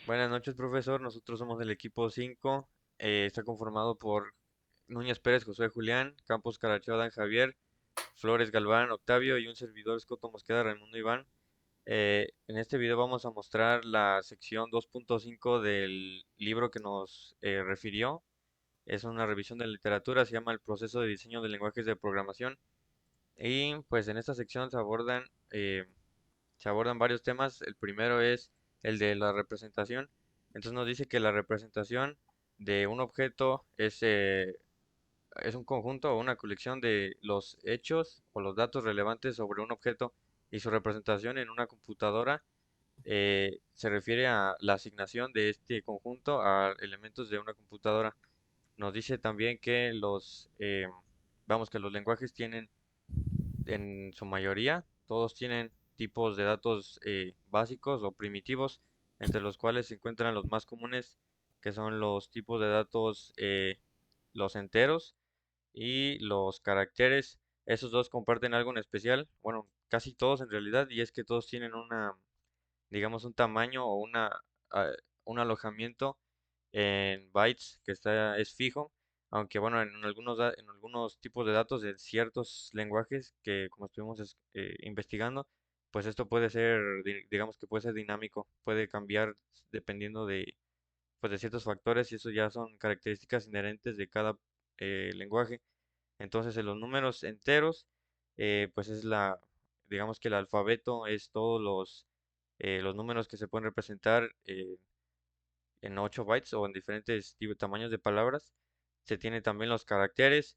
Buenas noches, profesor. Nosotros somos del equipo 5. Está conformado por Núñez Pérez, José Julián, Campos Caracheo, Dan Javier, Flores Galván, Octavio y un servidor Escoto Mosqueda, Raimundo Iván. En este video vamos a mostrar la sección 2.5 del libro que nos refirió. Es una revisión de literatura, se llama El proceso de diseño de lenguajes de programación. Y pues en esta sección eh, se abordan varios temas. El primero es el de la representación. Entonces nos dice que la representación de un objeto es un conjunto o una colección de los hechos o los datos relevantes sobre un objeto y su representación en una computadora se refiere a la asignación de este conjunto a elementos de una computadora. Nos dice también que vamos, que los lenguajes tienen en su mayoría, todos tienen tipos de datos básicos o primitivos, entre los cuales se encuentran los más comunes, que son los tipos de datos, los enteros y los caracteres. Esos dos comparten algo en especial, bueno, casi todos en realidad, y es que todos tienen digamos, un tamaño o ah, un alojamiento en bytes es fijo, aunque bueno, en algunos tipos de datos de ciertos lenguajes que como estuvimos investigando, pues esto puede ser, digamos que puede ser dinámico, puede cambiar dependiendo pues de ciertos factores y eso ya son características inherentes de cada lenguaje. Entonces, en los números enteros, pues digamos que el alfabeto es todos los números que se pueden representar en 8 bytes o en diferentes tamaños de palabras. Se tiene también los caracteres,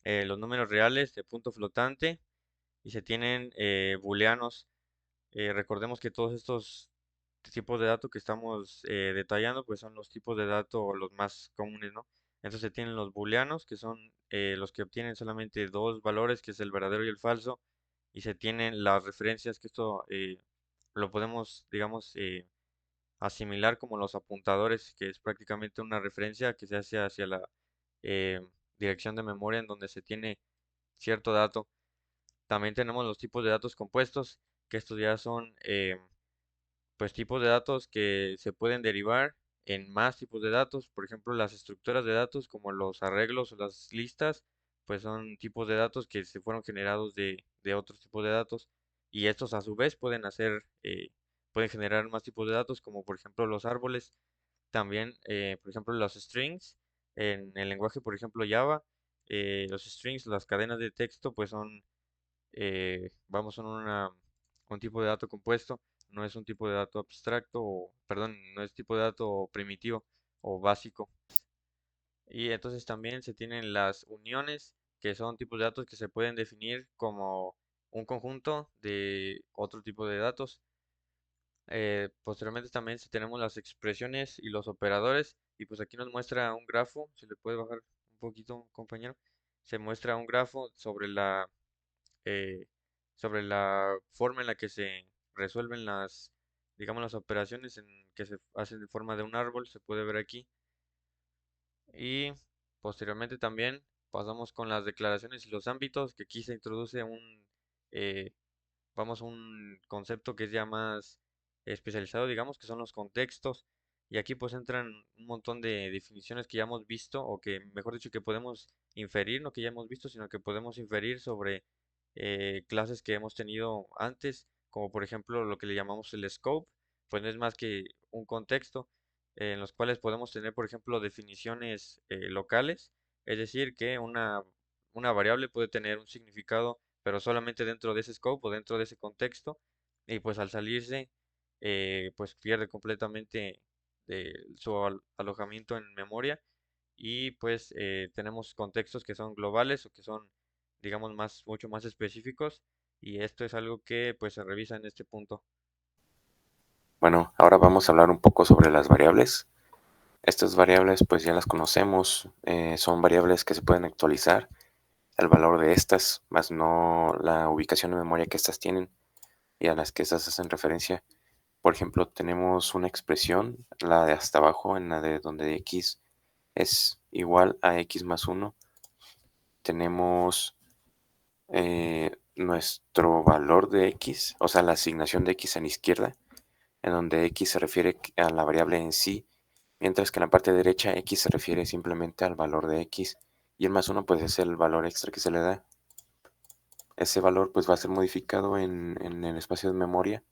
los números reales de punto flotante y se tienen booleanos. Recordemos que todos estos tipos de datos que estamos detallando, pues son los tipos de datos los más comunes, ¿no? Entonces se tienen los booleanos, que son los que obtienen solamente dos valores, que es el verdadero y el falso, y se tienen las referencias, que esto lo podemos, digamos, asimilar como los apuntadores, que es prácticamente una referencia que se hace hacia la eh, dirección de memoria en donde se tiene cierto dato. También tenemos los tipos de datos compuestos, que estos ya son pues tipos de datos que se pueden derivar en más tipos de datos. Por ejemplo, las estructuras de datos como los arreglos o las listas, pues son tipos de datos que se fueron generados de otros tipos de datos. Y estos a su vez pueden generar más tipos de datos, como por ejemplo los árboles. También, por ejemplo, los strings. En el lenguaje, por ejemplo, Java, los strings, las cadenas de texto, pues son un tipo de dato compuesto, no es un tipo de dato abstracto, perdón, no es tipo de dato primitivo o básico. Y entonces también se tienen las uniones, que son tipos de datos que se pueden definir como un conjunto de otro tipo de datos. Posteriormente también si tenemos las expresiones y los operadores, y pues aquí nos muestra un grafo, si le puede bajar un poquito, compañero, se muestra un grafo eh, sobre la forma en la que se resuelven digamos, las operaciones que se hacen en forma de un árbol, se puede ver aquí. Y posteriormente también pasamos con las declaraciones y los ámbitos, que aquí se introduce eh, un concepto que es ya más especializado, digamos, que son los contextos. Y aquí pues entran un montón de definiciones que ya hemos visto, o que, mejor dicho, que podemos inferir, no que ya hemos visto, sino que podemos inferir sobre clases que hemos tenido antes, como por ejemplo lo que le llamamos el scope, pues no es más que un contexto en los cuales podemos tener, por ejemplo, definiciones locales, es decir, que una variable puede tener un significado pero solamente dentro de ese scope o dentro de ese contexto, y pues al salirse, pues pierde completamente alojamiento en memoria, y pues tenemos contextos que son globales o que son, digamos, mucho más específicos, y esto es algo que pues se revisa en este punto. Bueno, ahora vamos a hablar un poco sobre las variables. Estas variables pues ya las conocemos, son variables que se pueden actualizar el valor de estas, más no la ubicación de memoria que estas tienen y a las que estas hacen referencia. Por ejemplo, tenemos una expresión, la de hasta abajo, en la de donde x es igual a x más 1. Tenemos nuestro valor de x, o sea, la asignación de x en la izquierda, en donde x se refiere a la variable en sí, mientras que en la parte derecha x se refiere simplemente al valor de x, y el más 1 pues es el valor extra que se le da. Ese valor pues va a ser modificado en el espacio de memoria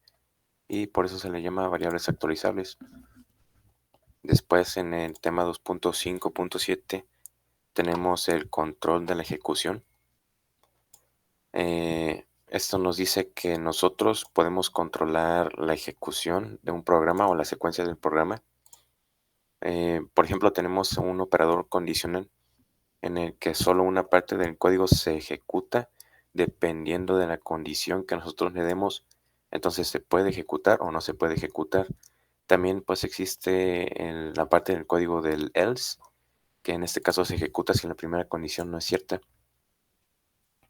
y por eso se le llama variables actualizables. Después en el tema 2.5.7 tenemos el control de la ejecución. Esto nos dice que nosotros podemos controlar la ejecución de un programa o la secuencia del programa. Por ejemplo, tenemos un operador condicional en el que solo una parte del código se ejecuta dependiendo de la condición que nosotros le demos. Entonces se puede ejecutar o no se puede ejecutar. También pues existe en la parte del código del else, que en este caso se ejecuta si la primera condición no es cierta.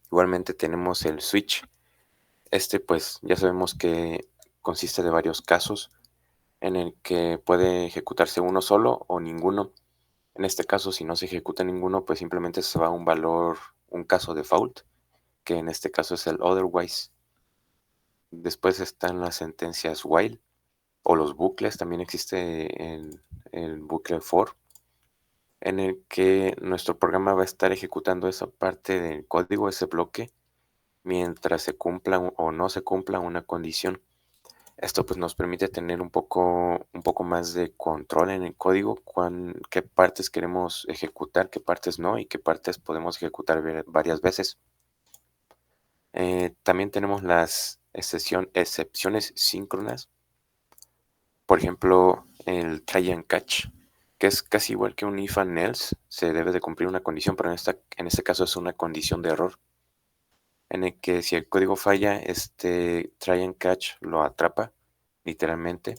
Igualmente tenemos el switch. Este pues ya sabemos que consiste de varios casos en el que puede ejecutarse uno solo o ninguno. En este caso, si no se ejecuta ninguno, pues simplemente se va a un valor, un caso default, que en este caso es el otherwise. Después están las sentencias while o los bucles. También existe el bucle for, en el que nuestro programa va a estar ejecutando esa parte del código, ese bloque, mientras se cumpla o no se cumpla una condición. Esto pues nos permite tener un poco más de control en el código, qué partes queremos ejecutar, qué partes no y qué partes podemos ejecutar varias veces. También tenemos las excepciones síncronas. Por ejemplo, el try and catch, que es casi igual que un if and else. Se debe de cumplir una condición, pero en este caso es una condición de error, en el que si el código falla, este try and catch lo atrapa, literalmente,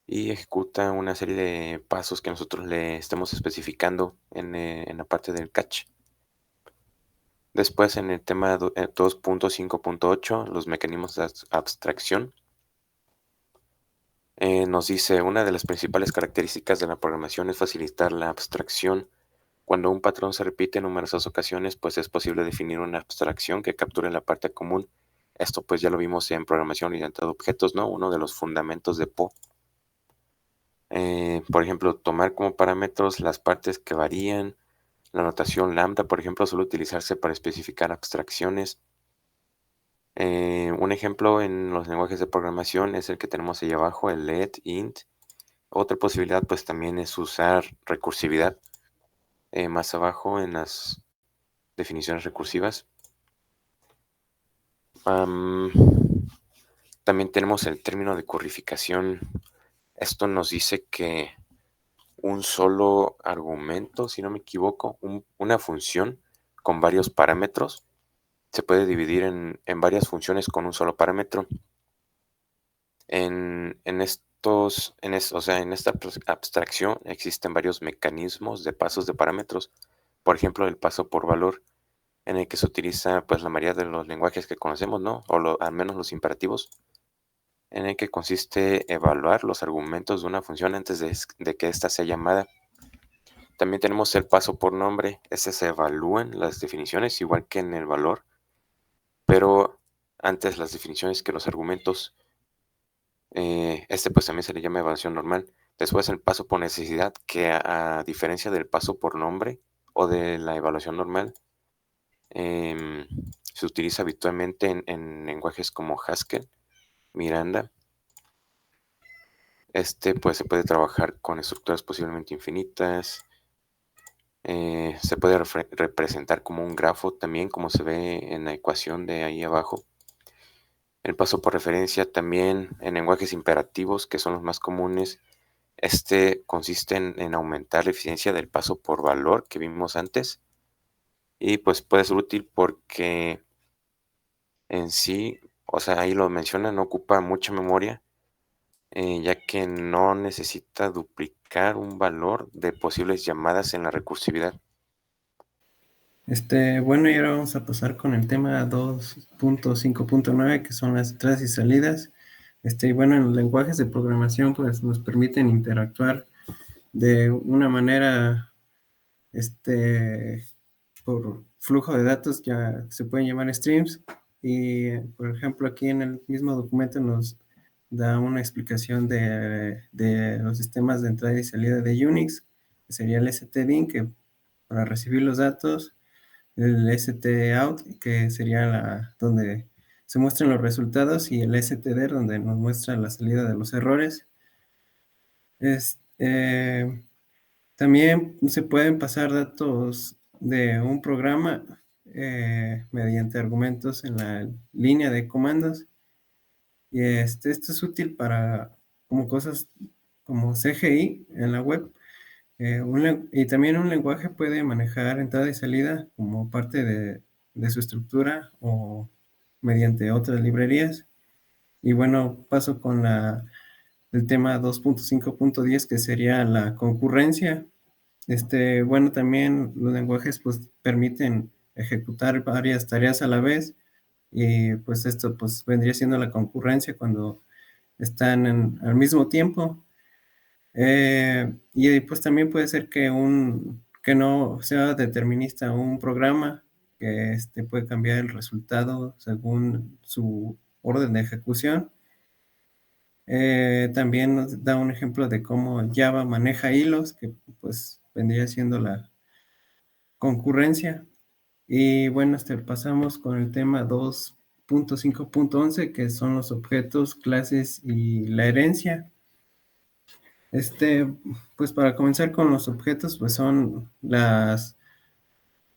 y ejecuta una serie de pasos que nosotros le estemos especificando en la parte del catch. Después, en el tema 2.5.8, los mecanismos de abstracción, nos dice, una de las principales características de la programación es facilitar la abstracción. Cuando un patrón se repite en numerosas ocasiones, pues es posible definir una abstracción que capture la parte común. Esto pues ya lo vimos en programación orientada a objetos, ¿no? Uno de los fundamentos de PO. Por ejemplo, tomar como parámetros las partes que varían. La notación lambda, por ejemplo, suele utilizarse para especificar abstracciones. Un ejemplo en los lenguajes de programación es el que tenemos ahí abajo, el let, int. Otra posibilidad pues también es usar recursividad. Más abajo en las definiciones recursivas. También tenemos el término de currificación. Esto nos dice que un solo argumento, si no me equivoco, una función con varios parámetros, se puede dividir en varias funciones con un solo parámetro. O sea, en esta abstracción existen varios mecanismos de pasos de parámetros. Por ejemplo, el paso por valor, en el que se utiliza pues la mayoría de los lenguajes que conocemos, ¿no? Al menos los imperativos, en el que consiste evaluar los argumentos de una función antes de que ésta sea llamada. También tenemos el paso por nombre. Se evalúan las definiciones igual que en el valor, pero antes las definiciones que los argumentos. Pues también se le llama evaluación normal. Después el paso por necesidad, que a diferencia del paso por nombre o de la evaluación normal, se utiliza habitualmente en lenguajes como Haskell, Miranda. Pues se puede trabajar con estructuras posiblemente infinitas. Se puede representar como un grafo también, como se ve en la ecuación de ahí abajo. El paso por referencia también en lenguajes imperativos, que son los más comunes. Consiste en aumentar la eficiencia del paso por valor que vimos antes. Y pues puede ser útil porque en sí, o sea, ahí lo menciona, no ocupa mucha memoria, ya que no necesita duplicar un valor de posibles llamadas en la recursividad. Bueno, y ahora vamos a pasar con el tema 2.5.9, que son las entradas y salidas. Bueno, en los lenguajes de programación, pues nos permiten interactuar de una manera, por flujo de datos, ya se pueden llamar streams. Y, por ejemplo, aquí en el mismo documento nos da una explicación de los sistemas de entrada y salida de Unix, que sería el stdin, que para recibir los datos, el stout, que sería donde se muestran los resultados, y el stder, donde nos muestra la salida de los errores. También se pueden pasar datos de un programa mediante argumentos en la línea de comandos. Y esto es útil para como cosas como CGI en la web. Y también un lenguaje puede manejar entrada y salida como parte de su estructura o mediante otras librerías. Y bueno, paso con el tema 2.5.10, que sería la concurrencia. Bueno, también los lenguajes pues permiten ejecutar varias tareas a la vez, y pues esto pues vendría siendo la concurrencia cuando están al mismo tiempo. Y pues también puede ser que no sea determinista un programa, que puede cambiar el resultado según su orden de ejecución. También nos da un ejemplo de cómo Java maneja hilos, que pues vendría siendo la concurrencia. Y bueno, pasamos con el tema 2.5.11, que son los objetos, clases y la herencia. Pues para comenzar con los objetos, pues son las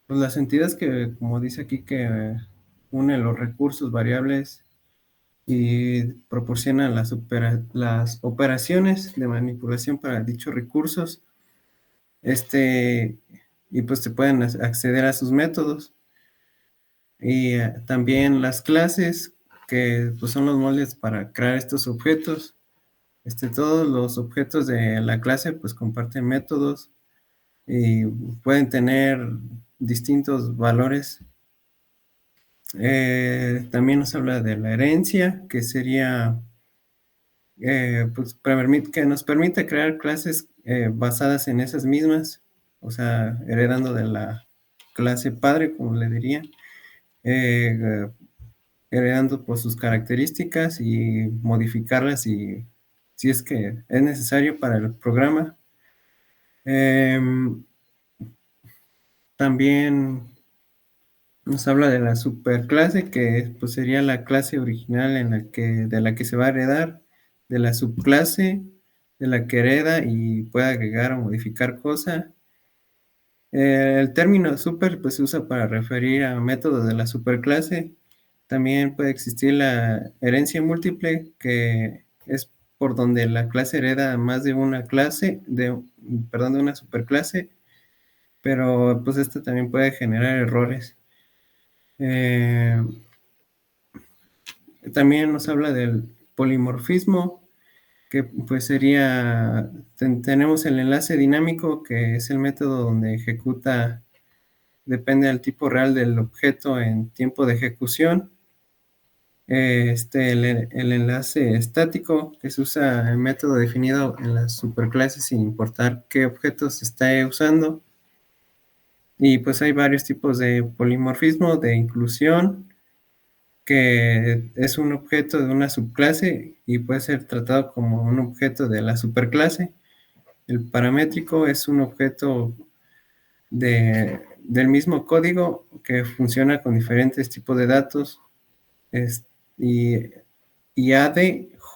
entidades que, como dice aquí, que unen los recursos variables y proporcionan las operaciones de manipulación para dichos recursos. Y pues se pueden acceder a sus métodos. Y también las clases, que pues son los moldes para crear estos objetos. Todos los objetos de la clase pues comparten métodos y pueden tener distintos valores. También nos habla de la herencia, que sería pues que nos permite crear clases basadas en esas mismas, o sea, heredando de la clase padre, como le diría, heredando por sus características y modificarlas si es que es necesario para el programa. También nos habla de la superclase, que pues sería la clase original de la que se va a heredar, de la subclase de la que hereda y puede agregar o modificar cosas. El término super pues se usa para referir a métodos de la superclase. También puede existir la herencia múltiple, que es por donde la clase hereda más de una perdón, de una superclase, pero pues esto también puede generar errores. También nos habla del polimorfismo, que pues tenemos el enlace dinámico, que es el método donde depende del tipo real del objeto en tiempo de ejecución. El enlace estático, que se usa el método definido en las superclases sin importar qué objeto se está usando. Y pues hay varios tipos de polimorfismo, de inclusión, que es un objeto de una subclase y puede ser tratado como un objeto de la superclase. El paramétrico es un objeto del mismo código que funciona con diferentes tipos de datos. Y ad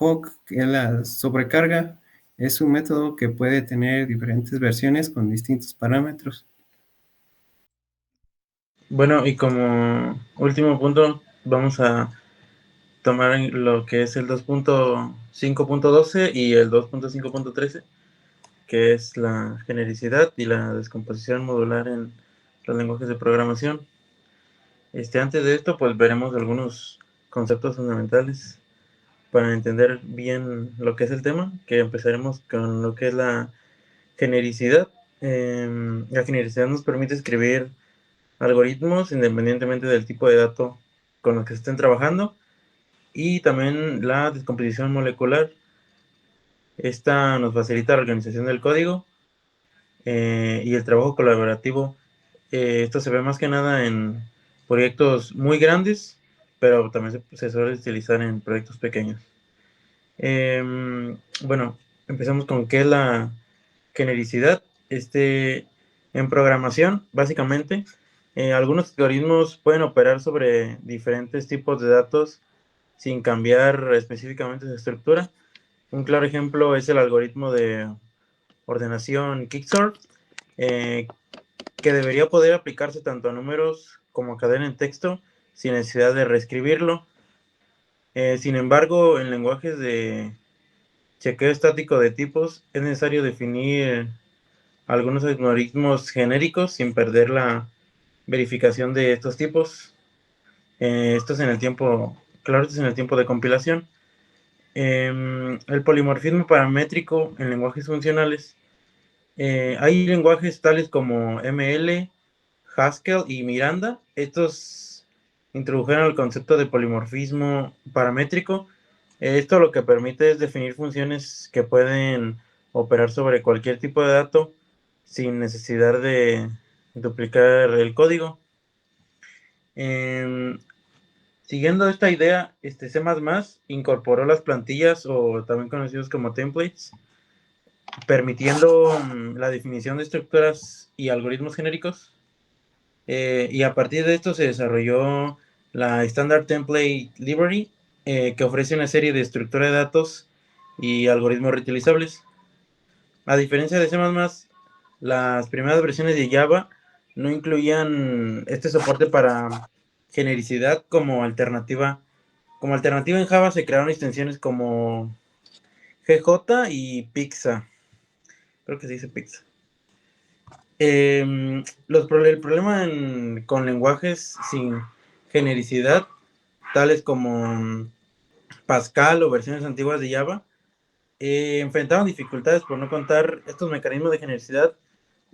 hoc, que es la sobrecarga, es un método que puede tener diferentes versiones con distintos parámetros. Bueno, y como último punto, vamos a tomar lo que es el 2.5.12 y el 2.5.13, que es la genericidad y la descomposición modular en los lenguajes de programación. Antes de esto, pues veremos algunos conceptos fundamentales para entender bien lo que es el tema, que empezaremos con lo que es la genericidad. La genericidad nos permite escribir algoritmos independientemente del tipo de dato con los que se estén trabajando, y también la descomposición molecular. Esta nos facilita la organización del código y el trabajo colaborativo. Esto se ve más que nada en proyectos muy grandes, pero también se suele utilizar en proyectos pequeños. Bueno, empezamos con qué es la genericidad. En programación, básicamente, algunos algoritmos pueden operar sobre diferentes tipos de datos sin cambiar específicamente su estructura. Un claro ejemplo es el algoritmo de ordenación Quicksort, eh, que debería poder aplicarse tanto a números como a cadena en texto sin necesidad de reescribirlo. Sin embargo, en lenguajes de chequeo estático de tipos es necesario definir algunos algoritmos genéricos sin perder la verificación de estos tipos. Esto es en el tiempo, claro, esto es en el tiempo de compilación. El polimorfismo paramétrico en lenguajes funcionales. Hay lenguajes tales como ML, Haskell y Miranda. Estos introdujeron el concepto de polimorfismo paramétrico. Esto lo que permite es definir funciones que pueden operar sobre cualquier tipo de dato sin necesidad de duplicar el código. Em, Siguiendo esta idea, C++ incorporó las plantillas, o también conocidos como templates, permitiendo la definición de estructuras y algoritmos genéricos. Y a partir de esto se desarrolló la Standard Template Library, que ofrece una serie de estructuras de datos y algoritmos reutilizables. A diferencia de C++, las primeras versiones de Java no incluían este soporte para genericidad como alternativa. Como alternativa en Java se crearon extensiones como GJ y Pixa. Creo que se dice Pixa. El problema con lenguajes sin genericidad, tales como Pascal o versiones antiguas de Java, enfrentaban dificultades por no contar estos mecanismos de genericidad,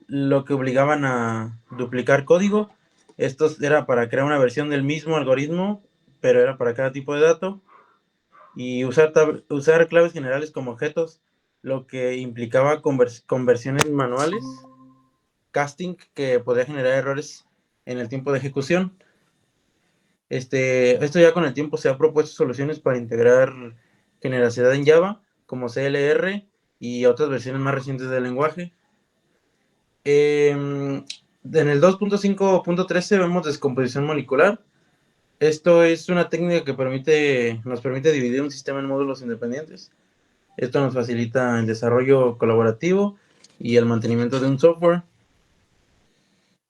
lo que obligaban a duplicar código. Esto era para crear una versión del mismo algoritmo, pero era para cada tipo de dato, y usar claves generales como objetos, lo que implicaba conversiones manuales, casting, que podría generar errores en el tiempo de ejecución. Esto ya con el tiempo se ha propuesto soluciones para integrar generacidad en Java, como CLR y otras versiones más recientes del lenguaje. En el 2.5.13 vemos descomposición molecular. Esto es una técnica que nos permite dividir un sistema en módulos independientes. Esto nos facilita el desarrollo colaborativo y el mantenimiento de un software.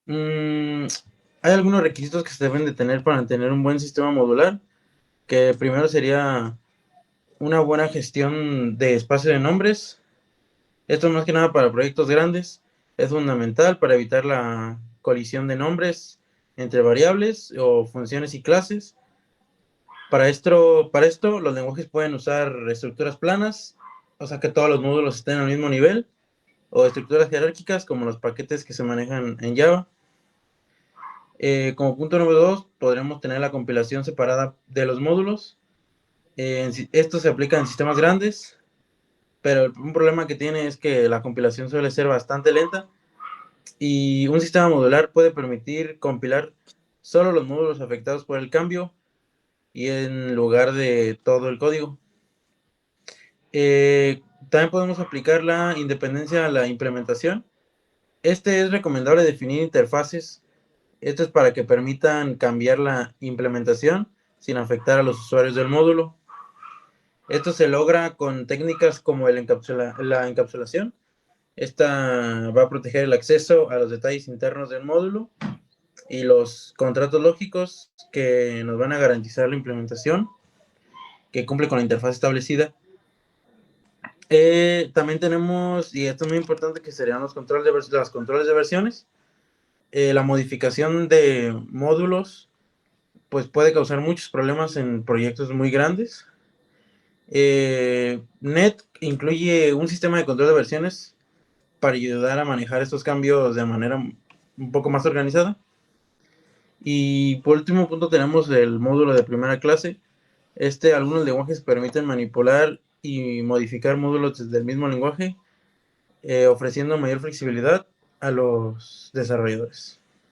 Hay algunos requisitos que se deben de tener para tener un buen sistema modular, que primero sería una buena gestión de espacio de nombres. Esto más que nada para proyectos grandes es fundamental para evitar la colisión de nombres entre variables o funciones y clases. Para esto los lenguajes pueden usar estructuras planas, o sea que todos los módulos estén al mismo nivel, o estructuras jerárquicas como los paquetes que se manejan en Java. Como punto número 2, podremos tener la compilación separada de los módulos. Esto se aplica en sistemas grandes, pero un problema que tiene es que la compilación suele ser bastante lenta, y un sistema modular puede permitir compilar solo los módulos afectados por el cambio y en lugar de todo el código. También podemos aplicar la independencia a la implementación. Es recomendable definir interfaces. Esto es para que permitan cambiar la implementación sin afectar a los usuarios del módulo. Esto se logra con técnicas como la encapsulación. Esta va a proteger el acceso a los detalles internos del módulo y los contratos lógicos que nos van a garantizar la implementación que cumple con la interfaz establecida. También tenemos, y esto es muy importante, que serían los controles de versiones. La modificación de módulos pues puede causar muchos problemas en proyectos muy grandes. NET incluye un sistema de control de versiones para ayudar a manejar estos cambios de manera un poco más organizada. Y por último punto tenemos el módulo de primera clase. Algunos lenguajes permiten manipular y modificar módulos desde el mismo lenguaje, ofreciendo mayor flexibilidad a los desarrolladores.